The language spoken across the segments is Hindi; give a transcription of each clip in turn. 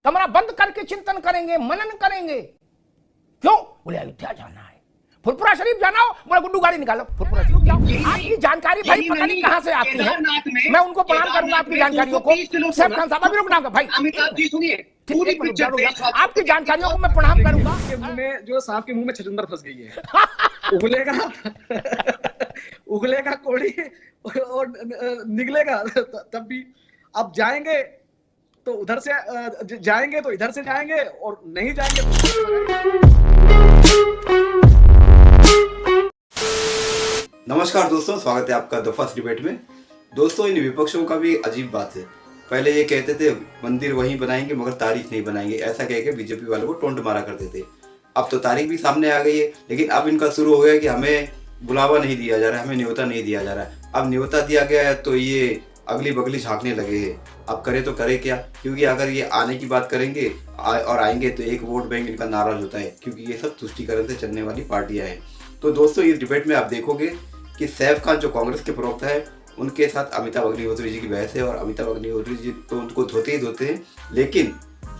कमरा बंद करके चिंतन करेंगे, मनन करेंगे। क्यों? बोले अयोध्या जाना है, फुलपुरा शरीफ जाना हो, बोले गुड्डू गाड़ी निकालो, फुलपुरा शरीफ जाओ। आपकी जानकारी भाई पता नहीं कहां से आती है, मैं उनको प्रणाम करूंगा आपकी जानकारियों को। सैफ खान साहब अभी रुकना भाई, अमिताभ जी सुनिए, आपकी जानकारियों को मैं प्रणाम करूंगा। जो सांप के मुंह में छछूंदर फंस गई है, उगलेगा कोड़ी और निकलेगा तब भी। अब जाएंगे तो उधर से जाएंगे, तो इधर से जाएंगे, और नहीं जाएंगे नमस्कार दोस्तों, स्वागत है आपका द फर्स्ट डिबेट में। दोस्तों, इन विपक्षों का भी अजीब बात है। पहले ये कहते थे मंदिर वहीं बनाएंगे मगर तारीख नहीं बनाएंगे, ऐसा कह के बीजेपी वालों को टोंट मारा करते थे। अब तो तारीख भी सामने आ गई है, लेकिन अब इनका शुरू हो गया कि हमें बुलावा नहीं दिया जा रहा है, हमें न्योता नहीं दिया जा रहा है। अब न्योता दिया गया है तो ये अगली बगली झांकने लगे हैं। अब करे तो करे क्या, क्योंकि अगर ये आने की बात करेंगे और आएंगे तो एक वोट बैंक इनका नाराज होता है, क्योंकि ये सब तुष्टीकरण से चलने वाली पार्टियां हैं। तो दोस्तों, इस डिबेट में आप देखोगे कि सैफ खान जो कांग्रेस के प्रवक्ता है, उनके साथ अमिताभ अग्निहोत्री जी की बहस है, और अमिताभ अग्निहोत्री जी तो उनको धोते ही धोते हैं। लेकिन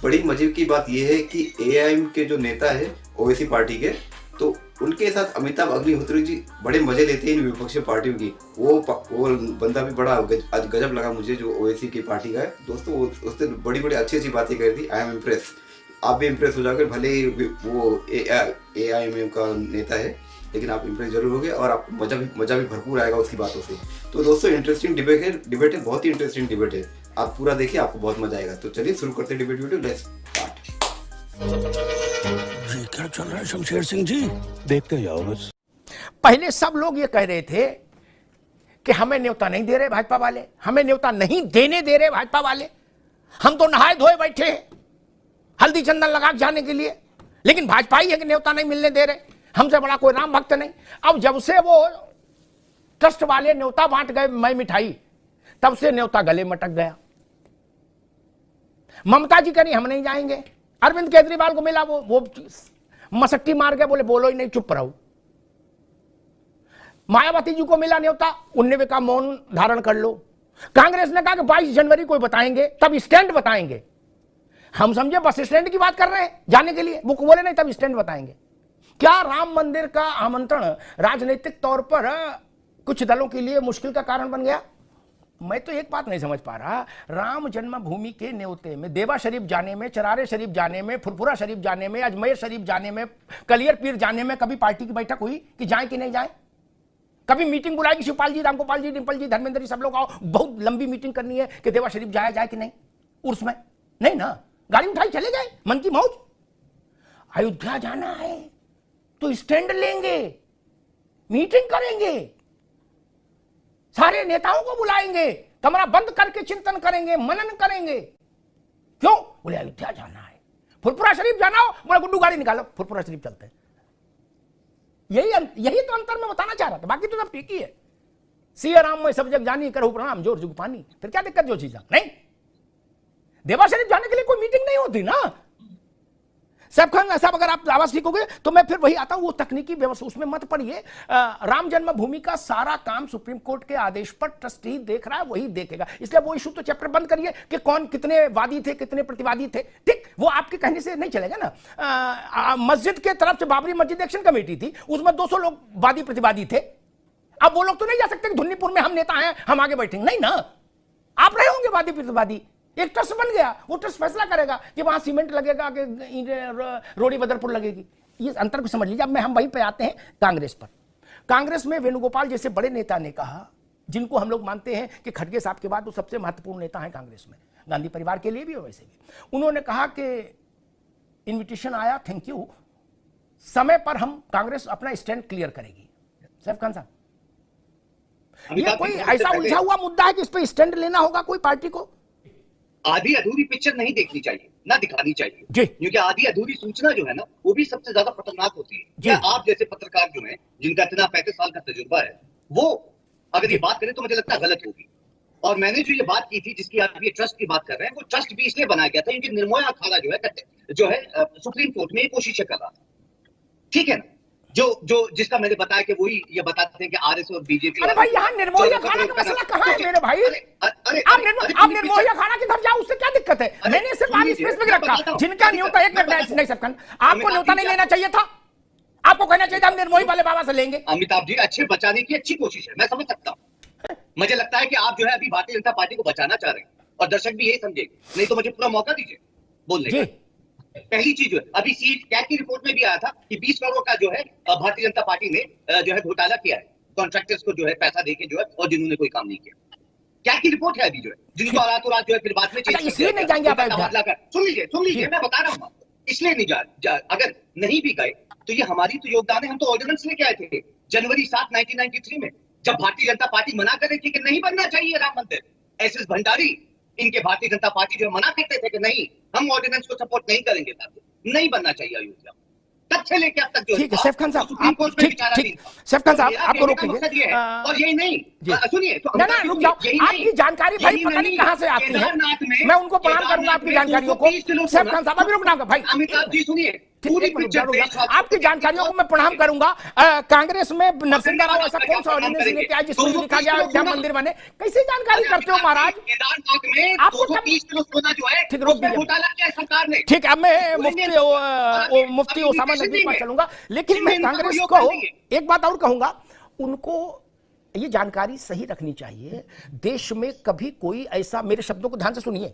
बड़ी मजे की बात यह है कि एआईएम के जो नेता है ओवैसी पार्टी के, तो उनके साथ अमिताभ अग्निहोत्री जी बड़े मजे लेते हैं इन विपक्षी पार्टियों की। वो बंदा भी बड़ा गजब लगा मुझे, जो ओवैसी की पार्टी का है। दोस्तों, उसने बड़ी बड़ी अच्छी अच्छी बातें कर दी। आई एम इम्प्रेस, आप भी इम्प्रेस हो जाकर, भले ही वो एआईएम का नेता है, लेकिन आप इम्प्रेस जरूर होगे और आपको मजा भी भरपूर आएगा उसकी बातों से। तो दोस्तों, इंटरेस्टिंग डिबेट है, बहुत ही इंटरेस्टिंग डिबेट है। आप पूरा देखिए, आपको बहुत मजा आएगा। तो चलिए शुरू करते हैं डिबेट वीडियो, लेट्स स्टार्ट। ये क्या चल रहा है शमशेर सिंह जी, देखते जाओ बस। पहले सब लोग ये कह रहे थे कि हमें न्योता नहीं दे रहे भाजपा वाले, हमें न्योता नहीं देने दे रहे भाजपा वाले, हम तो नहाए धोए बैठे हैं हल्दी चंदन लगा जाने के लिए, लेकिन भाजपा ही है कि न्योता नहीं मिलने दे रहे, हमसे बड़ा कोई राम भक्त नहीं। अब जब से वो ट्रस्ट वाले न्योता बांट गए मैं मिठाई, तब से न्योता गले मटक गया। ममता जी कह रही हम नहीं जाएंगे, अरविंद केजरीवाल को मिला वो मसक्टी मार के बोले बोलो ही नहीं, चुप रहो। मायावती जी को मिला न्योता, उन्होंने कहा मौन धारण कर लो। कांग्रेस ने कहा कि 22 जनवरी को बताएंगे, तब स्टैंड बताएंगे। हम समझे बस स्टैंड की बात कर रहे हैं जाने के लिए, वो बोले नहीं तब स्टैंड बताएंगे। क्या राम मंदिर का आमंत्रण राजनीतिक तौर पर कुछ दलों के लिए मुश्किल का कारण बन गया? मैं तो एक बात नहीं समझ पा रहा, राम जन्मभूमि के न्योते में, देवा शरीफ जाने में, चरारे शरीफ जाने में, फुरफुरा शरीफ जाने में, अजमेर शरीफ जाने में, कलियर पीर जाने में कभी पार्टी की बैठक हुई कि जाए कि नहीं जाए? कभी मीटिंग बुलाएगी शिवपाल जी, रामगोपाल जी, डिम्पल जी, धर्मेंद्र जी, सब लोग आओ, बहुत लंबी मीटिंग करनी है कि देवा शरीफ जाया जाए कि नहीं उर्स में? नहीं ना, गाड़ी उठाई चले गए, मन की मौज। अयोध्या जाना है तो स्टैंड लेंगे, मीटिंग करेंगे, सारे नेताओं को बुलाएंगे, कमरा बंद करके चिंतन करेंगे, मनन करेंगे। क्यों? बोले अयोध्या जाना है, फुलपुरा शरीफ जाना हो, बोले गुड्डू गाड़ी निकालो, फुलपुरा शरीफ चलते हैं। यही तो अंतर मैं बताना चाह रहा था, बाकी तो सब ठीक ही है। सिया राम में सब जग जानी, करो प्रणाम जोर जुग पानी, फिर क्या दिक्कत जो चीज नहीं? देवा शरीफ जाने के लिए कोई मीटिंग नहीं होती ना। सैफ खान साहब, अगर आप आवाज सीखोगे तो मैं फिर वही आता हूं, वो तकनीकी व्यवस्था उसमें मत पड़िए। राम जन्मभूमि का सारा काम सुप्रीम कोर्ट के आदेश पर ट्रस्टी देख रहा है, वही देखेगा। इसलिए वो इशू तो चैप्टर बंद करिए कि कौन कितने वादी थे, कितने प्रतिवादी थे, ठीक, वो आपके कहने से नहीं चलेगा ना। मस्जिद के तरफ से बाबरी मस्जिद एक्शन कमेटी थी, उसमें 200 लोग वादी प्रतिवादी थे। अब वो लोग तो नहीं जा सकते कि धुन्नीपुर में हम नेता हैं, हम आगे बैठेंगे, नहीं ना। आप रहे होंगे वादी प्रतिवादी, एक ट्रस्ट बन गया, वो ट्रस्ट फैसला करेगा कि वहां सीमेंट लगेगा कि रोडी बदरपुर लगेगी। ये अंतर को समझ लीजिए। अब हम वहीं पे आते हैं कांग्रेस पर। कांग्रेस में वेणुगोपाल जैसे बड़े नेता ने कहा, जिनको हम लोग मानते हैं कि खड़गे साहब के बाद वो सबसे महत्वपूर्ण नेता हैं कांग्रेस में, गांधी परिवार के लिए भी और वैसे भी। उन्होंने कहा कि इन्विटेशन आया, थैंक यू, समय पर हम कांग्रेस अपना स्टैंड क्लियर करेगी। सैफ खान साहब, ये कोई ऐसा उलझा हुआ मुद्दा है कि इस पर स्टैंड लेना होगा कोई पार्टी को? आधी अधूरी पिक्चर नहीं देखनी चाहिए, ना दिखानी चाहिए, क्योंकि आधी अधूरी सूचना जो है ना, वो भी सबसे ज्यादा खतरनाक होती है। क्या आप जैसे पत्रकार जो हैं, जिनका इतना 35 साल का तजुर्बा है, वो अगर ये बात करें तो मुझे लगता है गलत होगी। और मैंने जो ये बात की थी, जिसकी आप ये ट्रस्ट की बात कर रहे हैं, वो ट्रस्ट भी इसलिए बनाया गया था क्योंकि निर्मोया अखाड़ा जो है सुप्रीम कोर्ट में कोशिशें कर रहा था, ठीक है ना। जो जिसका मैंने बताया कि वही ये बताते हैं कि आरएस और बीजेपी। अरे भाई यहाँ निर्मोही अखाड़ा का मसला कहाँ है मेरे भाई? आप निर्मोही अखाड़ा की तरफ जाओ, उससे क्या दिक्कत है? मैंने सिर्फ आज स्पेसिफिक रखा जिनका न्योता एक नहीं सकन, आपको न्योता नहीं लेना चाहिए था, आपको कहना चाहिए था हम निर्मोही वाले बाबा से लेंगे। अमिताभ जी अच्छे बचाने की अच्छी कोशिश है, मैं समझ सकता हूँ। मुझे लगता है कि आप जो है अभी भारतीय जनता पार्टी को बचाना चाह रहे हैं और दर्शक भी यही समझेंगे, नहीं तो मुझे पूरा मौका दीजिए बोलने का। पहली चीज जो है अभी सीट कैट की रिपोर्ट में भी आया था कि 20 करोड़ का जो है भारतीय जनता पार्टी ने जो है घोटाला किया है कॉन्ट्रैक्टर्स को जो है पैसा देके जो है, और जिन्होंने कोई काम नहीं किया। कैट की रिपोर्ट है अभी जो है, जिनको रातों रात जो है फिर बाद में इसलिए नहीं जाएंगे आप। सुन लीजिए मैं बता रहा हूँ, इसलिए नहीं जा अगर नहीं भी गए तो ये हमारी तो योगदान है। हम तो ऑर्डिनेंस लेके आए थे जनवरी 7 1993 में, जब भारतीय जनता पार्टी मना कर रही थी कि नहीं बनना चाहिए राम मंदिर। एसएस भंडारी इनके भारतीय जनता पार्टी जो मना करते थे कि नहीं हम ऑर्डिनेंस को सपोर्ट नहीं करेंगे, नहीं बनना चाहिए अयोध्या, तब से लेके अब तक जो ठीक है सैफ खान साहब, ठीक सैफ खान साहब आपको रोकेंगे और यही नहीं सुनिए तो ना रुक जाओ, आपकी जानकारी भाई पता नहीं कहां से आती है, मैं उनको प्रणाम करूंगा आपकी जानकारियों को। सैफ खान साहब अभी रुकना भाई, अमिताभ जी सुनिए आपकी जानकारियों को मैं प्रणाम करूंगा। कांग्रेस में नरसिंह राव ऐसा कौन सा ऑर्डिनेंस लेके आया जिसमें लिखा गया अयोध्या मंदिर बने? कैसी जानकारी करते हो महाराज? ठीक है, अब मैं मुफ्ती ओसामा नकवी पर चलूंगा, लेकिन मैं कांग्रेस को एक बात और कहूंगा, उनको ये जानकारी सही रखनी चाहिए। देश में कभी कोई ऐसा, मेरे शब्दों को ध्यान से सुनिए,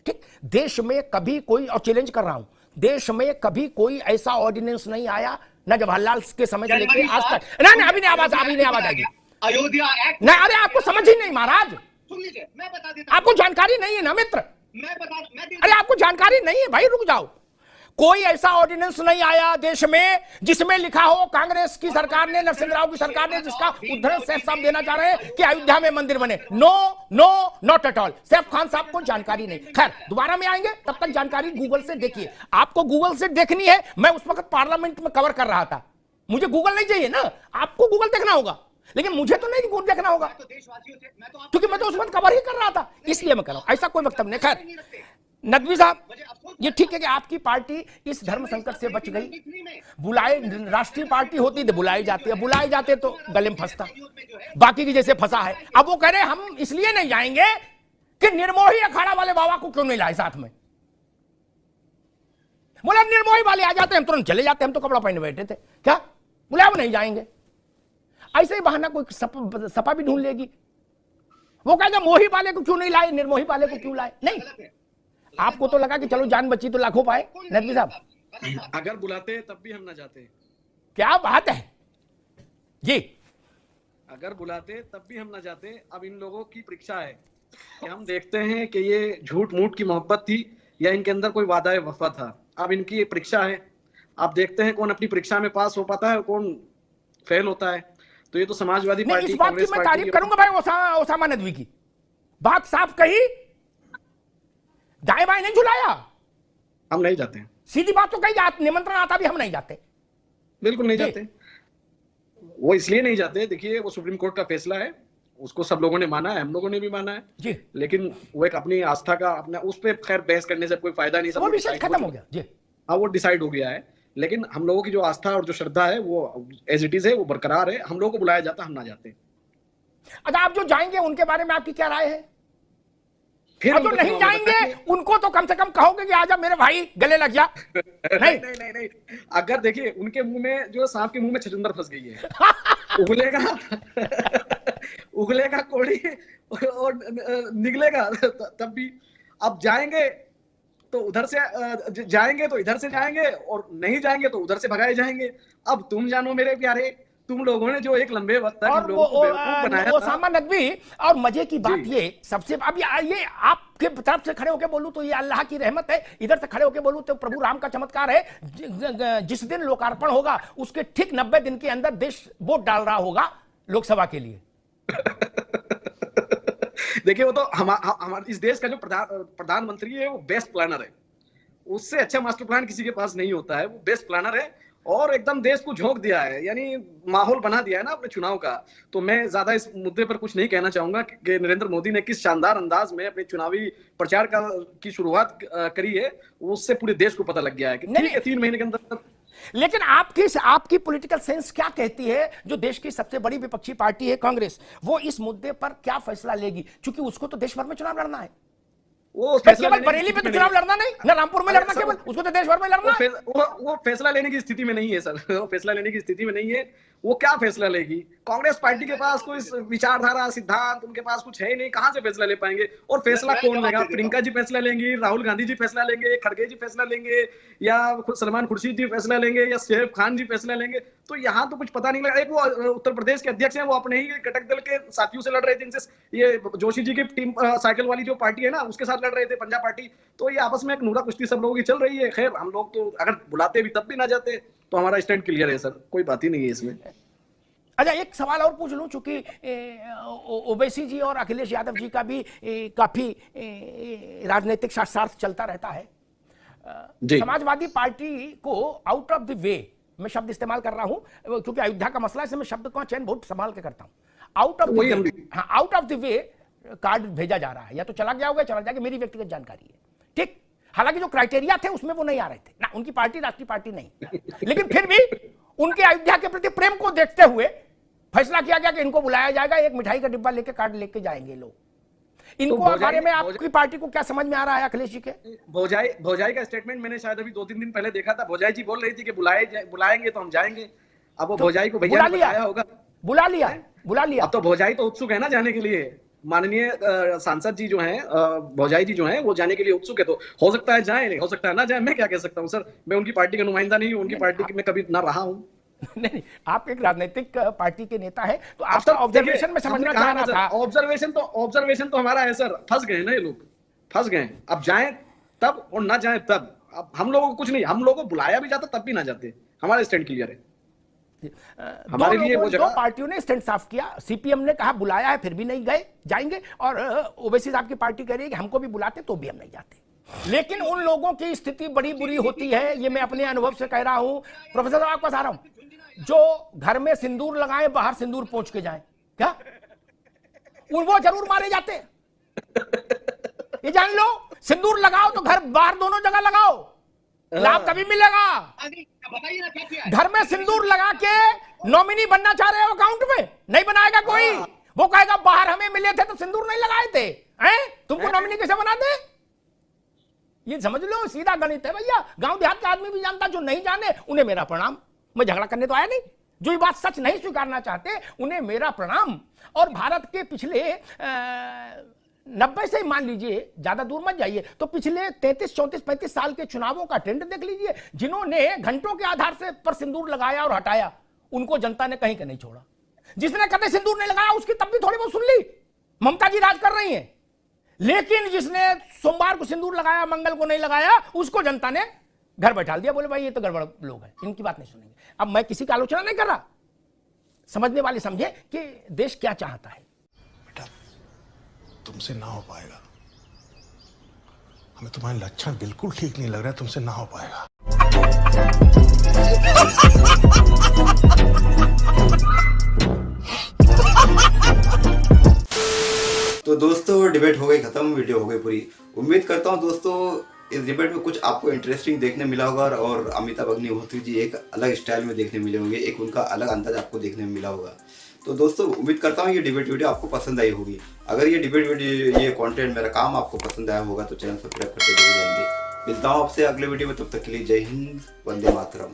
ठीक, देश में कभी कोई, और चैलेंज कर रहा हूं, देश में कभी कोई ऐसा ऑर्डिनेंस नहीं आया न जवाहरलाल के समय से लेकर आज तक। ना अभी नहीं आवाज आएगी अयोध्या एक्ट। ना अरे आपको समझ ही नहीं महाराज, सुन लीजिए मैं बता देता हूं, आपको जानकारी नहीं है ना मित्र, अरे आपको जानकारी नहीं है भाई, रुक जाओ। कोई ऐसा ऑर्डिनेंस नहीं आया देश में जिसमें लिखा हो कांग्रेस की सरकार ने, नरसिंह राव की सरकार ने, जिसका उद्धरण सैफ साहब देना चाह रहे हैं कि अयोध्या में मंदिर बने। No not at all. Saif Khan साहब को जानकारी नहीं। खैर दोबारा में आएंगे, तब तक जानकारी गूगल से देखिए। आपको गूगल से देखनी है, मैं उस वक्त पार्लियामेंट में कवर कर रहा था, मुझे गूगल नहीं चाहिए ना, आपको गूगल देखना होगा, लेकिन मुझे तो नहीं गूगल देखना होगा क्योंकि मैं तो उस वक्त कवर ही कर रहा था, इसलिए मैं कर रहा हूं। ऐसा कोई वक्तव्य नहीं। खैर नकवी साहब, ये ठीक है कि आपकी पार्टी इस धर्म संकट से बच गई, बुलाए राष्ट्रीय पार्टी होती तो बुलाई जाती है, बुलाए जाते तो गले में फंसता, बाकी की जैसे फंसा है। अब वो कह रहे हम इसलिए नहीं जाएंगे कि निर्मोही अखाड़ा वाले बाबा को क्यों नहीं लाए साथ में। बोला निर्मोही वाले आ जाते हम तुरंत चले जाते, हम तो कपड़ा पहने बैठे थे, क्या बोले हम नहीं जाएंगे। ऐसे ही बहाना कोई सपा भी ढूंढ लेगी, वो कहेगा मोही वाले को क्यों नहीं लाए, निर्मोही वाले को क्यों लाए। नहीं, आपको तो लगा कि चलो जान बची तो लाखों पाए। नकवी साहब अगर बुलाते तब भी हम ना जाते। क्या बात है जी, अगर बुलाते तब भी हम ना जाते। अब इन लोगों की परीक्षा है कि हम देखते हैं कि ये झूठ मूठ की मोहब्बत थी या इनके अंदर कोई वादा वफा था। अब इनकी ये परीक्षा है, आप देखते हैं कौन अपनी परीक्षा में पास हो पाता है और कौन फेल होता है। तो ये तो समाजवादी पार्टी, इस बात की मैं तारीफ करूंगा भाई ओसामा नकवी की, बात साफ कही, दाएं बाएं नहीं झुलाया। हम नहीं जाते, सीधी बात तो कही, निमंत्रण आता भी हम नहीं जाते, बिल्कुल नहीं जाते। वो इसलिए नहीं जाते, देखिए वो सुप्रीम कोर्ट का फैसला है, उसको सब लोगों ने माना है, हम लोगों ने भी माना है जी, लेकिन वो एक अपनी आस्था का अपना, उस पर खैर बहस करने से कोई फायदा नहीं, सब वो विषय खत्म हो गया जी। हाँ वो डिसाइड हो गया है, लेकिन हम लोगों की जो आस्था और जो श्रद्धा है वो एज इट इज है, वो बरकरार है। हम लोगों को बुलाया जाता, हम ना जाते। अच्छा आप जो जाएंगे उनके बारे में आपकी क्या राय है? फिर जो नहीं जाएंगे उनको तो कम से कम कहोगे कि आजा मेरे भाई गले लग जा। नहीं, अगर देखिए उनके मुंह में जो सांप के मुंह में छचुंदर फंस गई है, उगलेगा कोड़ी और निकलेगा तब भी। अब जाएंगे तो उधर से जाएंगे तो इधर से जाएंगे और नहीं जाएंगे तो उधर से भगाए जाएंगे। अब तुम जानो मेरे प्यारे, तुम लोगों ने जो एक लंबे वक्त तक हम लोगों को बेवकूफ बनाया था। ओसामा नकवी, और मजे की बात ये सबसे, अब ये आपके तरफ से खड़े होकर बोलूं तो ये अल्लाह की रहमत है, इधर से खड़े होकर बोलूं तो प्रभु राम का चमत्कार है। जिस दिन लोकार्पण होगा उसके ठीक 90 दिन के अंदर देश वोट डाल रहा होगा लोकसभा के लिए। देखिए वो तो हमारे इस देश का जो प्रधानमंत्री है वो बेस्ट प्लानर है, उससे अच्छा मास्टर प्लान किसी के पास नहीं होता है। वो बेस्ट प्लानर है और एकदम देश को झोंक दिया है, यानी माहौल बना दिया है ना अपने चुनाव का। तो मैं ज्यादा इस मुद्दे पर कुछ नहीं कहना चाहूंगा कि नरेंद्र मोदी ने किस शानदार अंदाज में अपने चुनावी प्रचार की शुरुआत करी है, उससे पूरे देश को पता लग गया है कि ठीक है 3 महीने के अंदर लेकिन आपकी पॉलिटिकल सेंस क्या कहती है, जो देश की सबसे बड़ी विपक्षी पार्टी है कांग्रेस, वो इस मुद्दे पर क्या फैसला लेगी? क्योंकि उसको तो देश भर में चुनाव लड़ना है, वो केवल बरेली में तो चुनाव लड़ना नहीं, न रामपुर में लड़ना, केवल उसको तो देश भर में लड़ना है। वो फैसला लेने की स्थिति में नहीं है सर, वो फैसला लेने की स्थिति में नहीं है। वो क्या फैसला लेगी? कांग्रेस पार्टी के पास कोई विचारधारा, सिद्धांत उनके पास कुछ है नहीं, कहां से फैसला ले पाएंगे? और फैसला कौन लेगा? प्रियंका जी फैसला लेंगी, राहुल गांधी जी फैसला लेंगे, खड़गे जी फैसला लेंगे, या सलमान खुर्शीद जी फैसला लेंगे, या शरीफ खान जी फैसला लेंगे? तो यहाँ तो कुछ पता नहीं लगा। एक वो उत्तर प्रदेश के अध्यक्ष हैं, वो अपने ही घटक दल के साथियों से लड़ रहे थे, जिनसे ये जोशी जी की टीम साइकिल वाली जो पार्टी है ना, उसके साथ लड़ रहे थे, पंजाब पार्टी। तो ये आपस में एक नूरा कुश्ती सब लोगों की चल रही है। खैर, हम लोग तो अगर बुलाते भी तब भी ना जाते, तो हमारा स्टैंड क्लियर है सर, कोई बात ही नहीं है इसमें। अच्छा, एक सवाल और पूछ लूं, चूंकि ओवैसी जी और अखिलेश यादव जी का भी काफी राजनीतिक शास्त्रार्थ चलता रहता है। समाजवादी पार्टी को आउट ऑफ द वे, मैं शब्द इस्तेमाल कर रहा हूं क्योंकि अयोध्या का मसला है, इसमें मैं शब्द का चयन बहुत संभाल के करता हूं। आउट ऑफ द वे, हाँ, out of the way card भेजा जा रहा है, या तो चला गया होगा, चला जाएगा, मेरी व्यक्तिगत जानकारी है, ठीक। हालांकि जो क्राइटेरिया थे उसमें वो नहीं आ रहे थे ना, उनकी पार्टी राष्ट्रीय पार्टी नहीं, लेकिन फिर भी उनके अयोध्या के प्रति प्रेम को देखते हुए फैसला किया गया कि इनको बुलाया जाएगा, एक मिठाई का डिब्बा लेके कार्ड लेके जाएंगे लोग। इनको बारे में आपकी पार्टी को क्या समझ में आ रहा है अखिलेश जी के? भौजाई का स्टेटमेंट मैंने शायद अभी 2-3 दिन पहले देखा था। भौजाई जी बोल रही थी कि बुलाएंगे तो हम जाएंगे। अब वो भौजाई को भैया ने बताया होगा, बुला लिया। अब तो भौजाई तो उत्सुक है ना जाने के लिए। माननीय सांसद जी जो हैं, भौजाई जी जो हैं, वो जाने के लिए उत्सुक है। तो हो सकता है जाए, हो सकता है ना जाए, मैं क्या कह सकता हूँ सर? मैं उनकी पार्टी का नुमाइंदा नहीं हूँ, उनकी पार्टी में कभी ना रहा हूँ। नहीं, आप एक राजनीतिक पार्टी के नेता है, तो आपका ऑब्जर्वेशन में समझना चाह रहा था। ऑब्जर्वेशन तो हमारा है सर। फंस गए ना ये लोग, फंस गए। अब जाएं तब और ना जाएं तब। अब हम लोगों को कुछ नहीं, हम लोगों को बुलाया भी जाता तब भी ना जाते। हमारा स्टैंड क्लियर है। हमारे लिए वो जगह, दो पार्टियों ने स्टैंड साफ किया। सीपीएम ने कहा बुलाया है फिर भी नहीं गए, जाएंगे, और ओवैसी साहब की पार्टी कह रही है कि हमको भी बुलाते तो भी हम नहीं जाते। लेकिन उन लोगों की स्थिति बड़ी बुरी होती है, ये मैं अपने अनुभव से कह रहा हूं। प्रोफेसर साहब आपके पास आ रहा हूं, जो घर में सिंदूर लगाए बाहर सिंदूर पहुंच के जाए, क्या वो जरूर मारे जाते? ये जान लो, सिंदूर लगाओ तो घर बाहर दोनों जगह लगाओ, लाभ तभी मिलेगा। घर में सिंदूर लगा के नॉमिनी बनना चाह रहे हो अकाउंट में, नहीं बनाएगा कोई। वो कहेगा बाहर हमें मिले थे तो सिंदूर नहीं लगाए थे, तुमको नॉमिनी कैसे बना दे? ये समझ लो, सीधा गणित है भैया। गांव देहात का आदमी भी जानता, जो नहीं जाने उन्हें मेरा प्रणाम। मैं झगड़ा करने तो आया नहीं, जो ये बात सच नहीं स्वीकारना चाहते उन्हें मेरा प्रणाम। और भारत के पिछले 90 से मान लीजिए, ज्यादा दूर मत जाइए, तो पिछले 33, 34, 35 साल के चुनावों का ट्रेंड देख लीजिए। जिन्होंने घंटों के आधार से पर सिंदूर लगाया और हटाया, उनको जनता ने कहीं का नहीं छोड़ा। जिसने कभी सिंदूर नहीं लगाया उसकी तब भी थोड़ी बहुत सुन ली, ममता जी राज कर रही है। लेकिन जिसने सोमवार को सिंदूर लगाया, मंगल को नहीं लगाया, उसको जनता ने घर बैठा दिया। बोले भाई ये तो गड़बड़ लोग हैं, इनकी बात नहीं सुनेंगे। अब मैं किसी की आलोचना नहीं कर रहा, समझने वाले समझे कि देश क्या चाहता है। बेटा, तुमसे ना हो पाएगा, हमें तुम्हारे लक्षण बिल्कुल ठीक नहीं लग रहा है, तुमसे ना हो पाएगा। तो दोस्तों, डिबेट हो गई खत्म, वीडियो हो गई पूरी। उम्मीद करता हूँ दोस्तों इस डिबेट में कुछ आपको इंटरेस्टिंग देखने मिला होगा, और अमिताभ अग्निहोत्री जी एक अलग स्टाइल में देखने मिले होंगे, एक उनका अलग अंदाज आपको देखने में मिला होगा। तो दोस्तों, उम्मीद करता हूँ ये डिबेट वीडियो आपको पसंद आई होगी। अगर ये डिबेट वीडियो, ये कंटेंट, मेरा काम आपको पसंद आया होगा तो चैनल सब्सक्राइब करते जरूर जाएंगे। मिलता हूँ आपसे अगले वीडियो में, तब तक के लिए जय हिंद, वंदे मातरम।